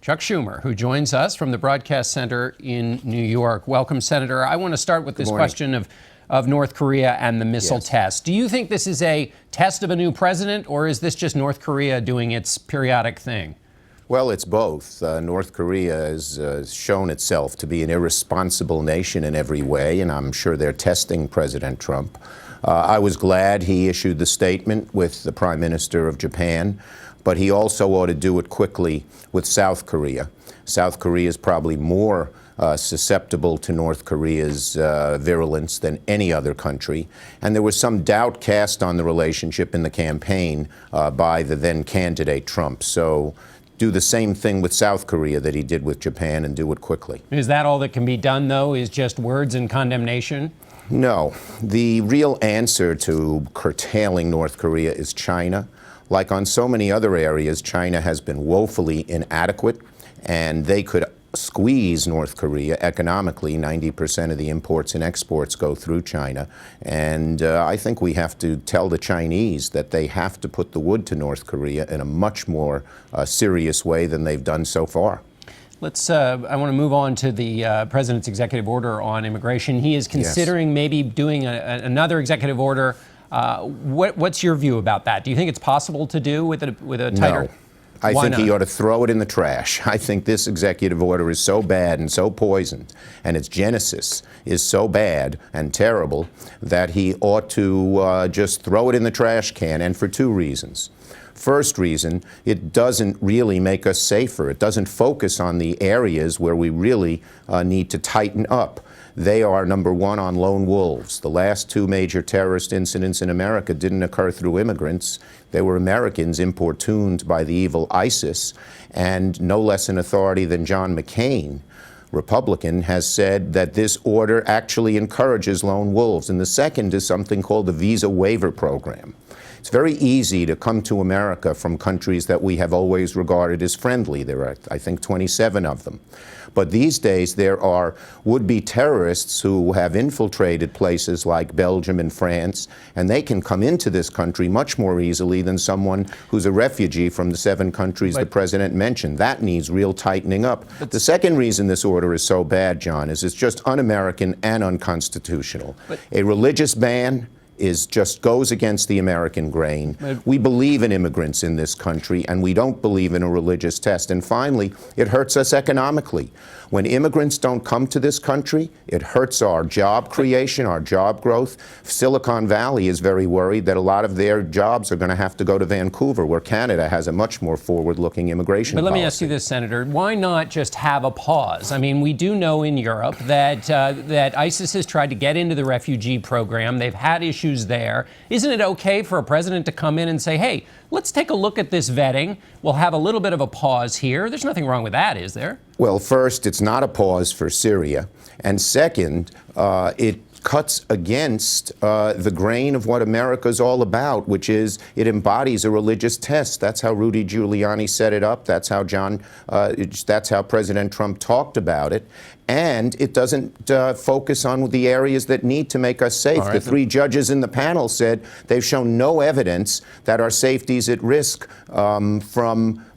Chuck Schumer, who joins us from the Broadcast Center in New York. Welcome, Senator. I want to start with this question of North Korea and the missile test. Do you think this is a test of a new president, or is this just North Korea doing its periodic thing? Well, it's both. North Korea has shown itself to be an irresponsible nation in every way, and I'm sure they're testing President Trump. I was glad he issued the statement with the Prime Minister of Japan, but he also ought to do it quickly with South Korea. South Korea is probably more susceptible to North Korea's virulence than any other country. And there was some doubt cast on the relationship in the campaign by the then candidate Trump. So do the same thing with South Korea that he did with Japan, and do it quickly. Is that all that can be done, though, is just words and condemnation? No. The real answer to curtailing North Korea is China. Like on so many other areas, China has been woefully inadequate, and they could squeeze North Korea economically. 90% of the imports and exports go through China. And I think we have to tell the Chinese that they have to put the wood to North Korea in a much more serious way than they've done so far. I want to move on to the president's executive order on immigration. He is considering maybe doing another executive order. What's your view about that? Do you think it's possible to do with a tighter? No. I think he ought to throw it in the trash. I think this executive order is so bad and so poisoned, and its genesis is so bad and terrible, that he ought to just throw it in the trash can, and for two reasons. First reason, it doesn't really make us safer. It doesn't focus on the areas where we really need to tighten up. They are, number one, on lone wolves. The last two major terrorist incidents in America didn't occur through immigrants. They were Americans importuned by the evil ISIS. And no less an authority than John McCain, Republican, has said that this order actually encourages lone wolves. And the second is something called the Visa Waiver Program. It's very easy to come to America from countries that we have always regarded as friendly. There are, I think, 27 of them. But these days, there are would-be terrorists who have infiltrated places like Belgium and France, and they can come into this country much more easily than someone who's a refugee from the 7 countries the president mentioned. That needs real tightening up. The second reason this order is so bad, John, is it's just un-American and unconstitutional. A religious ban just goes against the American grain. We believe in immigrants in this country, and we don't believe in a religious test. And finally, it hurts us economically. When immigrants don't come to this country, it hurts our job creation, our job growth. Silicon Valley is very worried that a lot of their jobs are going to have to go to Vancouver, where Canada has a much more forward-looking immigration policy. But let me ask you this, Senator. Why not just have a pause? I mean, we do know in Europe that ISIS has tried to get into the refugee program. They've had issues there. Isn't it okay for a president to come in and say, hey, let's take a look at this vetting. We'll have a little bit of a pause here. There's nothing wrong with that, is there? Well, first, it's not a pause for Syria. And second, it cuts against the grain of what America's all about, which is it embodies a religious test. That's how Rudy Giuliani set it up. That's how that's how President Trump talked about it. And it doesn't focus on the areas that need to make us safe. The 3 judges in the panel said they've shown no evidence that our safety is at risk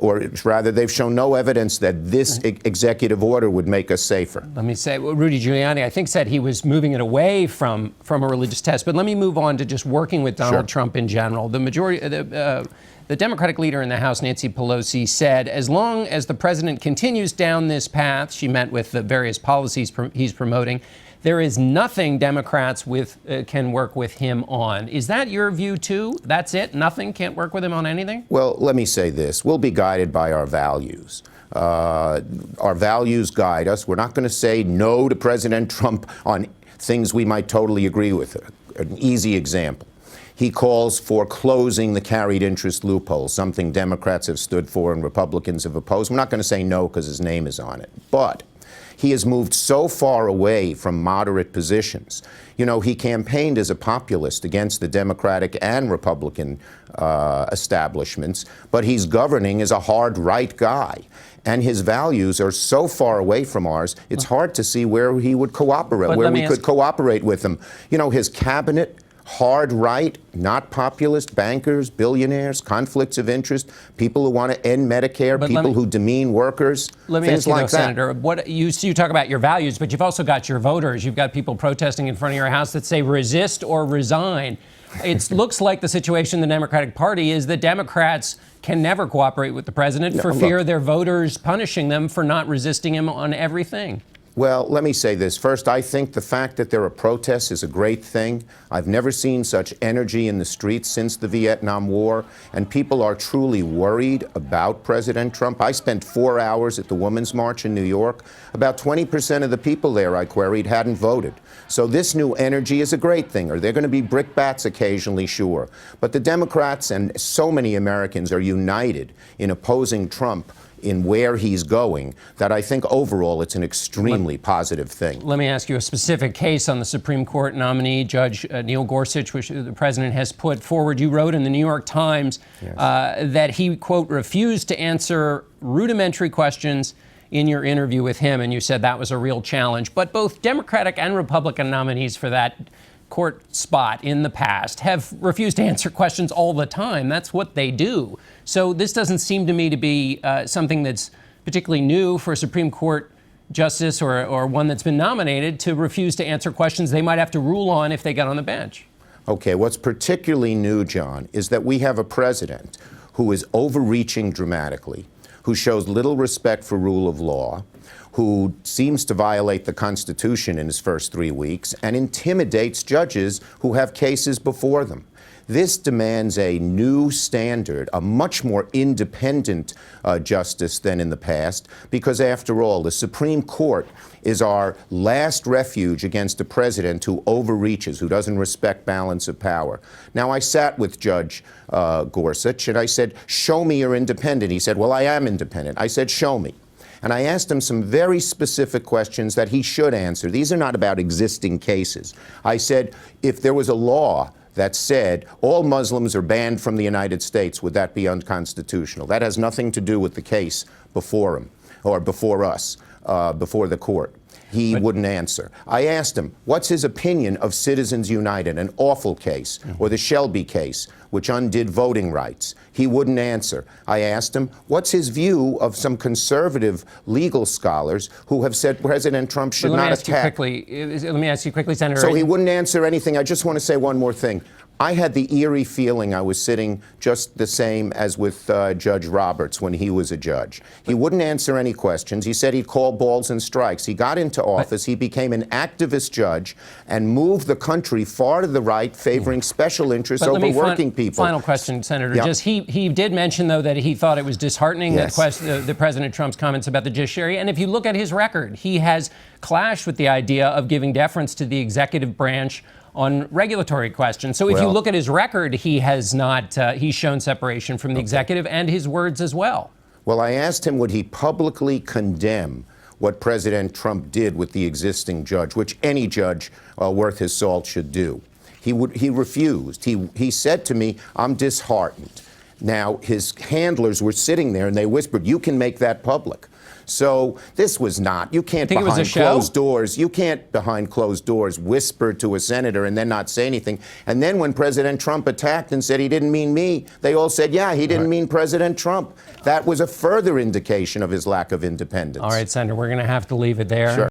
or rather, they've shown no evidence that this executive order would make us safer. Let me say, Rudy Giuliani, I think, said he was moving it away from a religious test. But let me move on to just working with Donald Trump in general. The majority, the Democratic leader in the House, Nancy Pelosi, said as long as the president continues down this path, she met with the various policies he's promoting, there is nothing Democrats can work with him on. Is that your view, too? That's it? Nothing? Can't work with him on anything? Well, let me say this. We'll be guided by our values. Our values guide us. We're not going to say no to President Trump on things we might totally agree with. An easy example. He calls for closing the carried interest loophole, something Democrats have stood for and Republicans have opposed. We're not going to say no because his name is on it. But he has moved so far away from moderate positions. You know, he campaigned as a populist against the Democratic and Republican establishments, but he's governing as a hard right guy. And his values are so far away from ours, it's hard to see where he would cooperate, where we could cooperate with him. You know, his cabinet hard right, not populist, bankers, billionaires, conflicts of interest, people who want to end Medicare, people who demean workers, let me things ask you, like though, that. Senator, what you talk about your values, but you've also got your voters. You've got people protesting in front of your house that say resist or resign. It looks like the situation in the Democratic Party is that Democrats can never cooperate with the president for fear of their voters punishing them for not resisting him on everything. Well, let me say this. First, I think the fact that there are protests is a great thing. I've never seen such energy in the streets since the Vietnam War, and people are truly worried about President Trump. I spent 4 hours at the Women's March in New York. About 20% of the people there I queried hadn't voted. So this new energy is a great thing. Are there going to be brickbats occasionally? Sure. But the Democrats and so many Americans are united in opposing Trump in where he's going, that I think overall it's an extremely positive thing. Let me ask you a specific case on the Supreme Court nominee, Judge Neil Gorsuch, which the president has put forward. You wrote in the New York Times that he, quote, refused to answer rudimentary questions in your interview with him, and you said that was a real challenge. But both Democratic and Republican nominees for that court spot in the past have refused to answer questions all the time. That's what they do. So this doesn't seem to me to be something that's particularly new for a Supreme Court justice or one that's been nominated to refuse to answer questions they might have to rule on if they get on the bench. Okay, what's particularly new, John, is that we have a president who is overreaching dramatically, who shows little respect for rule of law, who seems to violate the Constitution in his first 3 weeks and intimidates judges who have cases before them. This demands a new standard, a much more independent justice than in the past, because after all, the Supreme Court is our last refuge against a president who overreaches, who doesn't respect balance of power. Now, I sat with Judge Gorsuch and I said, show me you're independent. He said, well, I am independent. I said, show me. And I asked him some very specific questions that he should answer. These are not about existing cases. I said, if there was a law that said all Muslims are banned from the United States, would that be unconstitutional? That has nothing to do with the case before him, or before us, before the court. He wouldn't answer. I asked him, what's his opinion of Citizens United, an awful case, or the Shelby case, which undid voting rights? He wouldn't answer. I asked him, what's his view of some conservative legal scholars who have said President Trump should not attack? Let me ask you quickly, Senator. So he wouldn't answer anything. I just want to say one more thing. I had the eerie feeling I was sitting just the same as with Judge Roberts when he was a judge. He wouldn't answer any questions. He said he'd call balls and strikes. He got into office. He became an activist judge and moved the country far to the right, favoring special interests over working people. Final question, Senator. Just he did mention, though, that he thought it was disheartening, the President Trump's comments about the judiciary. And if you look at his record, he has clashed with the idea of giving deference to the executive branch on regulatory questions. So if you look at his record, he has not, he's shown separation from the executive and his words as well. Well, I asked him, would he publicly condemn what President Trump did with the existing judge, which any judge worth his salt should do. He refused. He said to me, I'm disheartened. Now, his handlers were sitting there and they whispered, you can make that public. So this was not, you can't behind closed doors, you can't behind closed doors whisper to a senator and then not say anything. And then when President Trump attacked and said he didn't mean me, they all said, yeah, he didn't mean President Trump. That was a further indication of his lack of independence. All right, Senator, we're going to have to leave it there. Sure.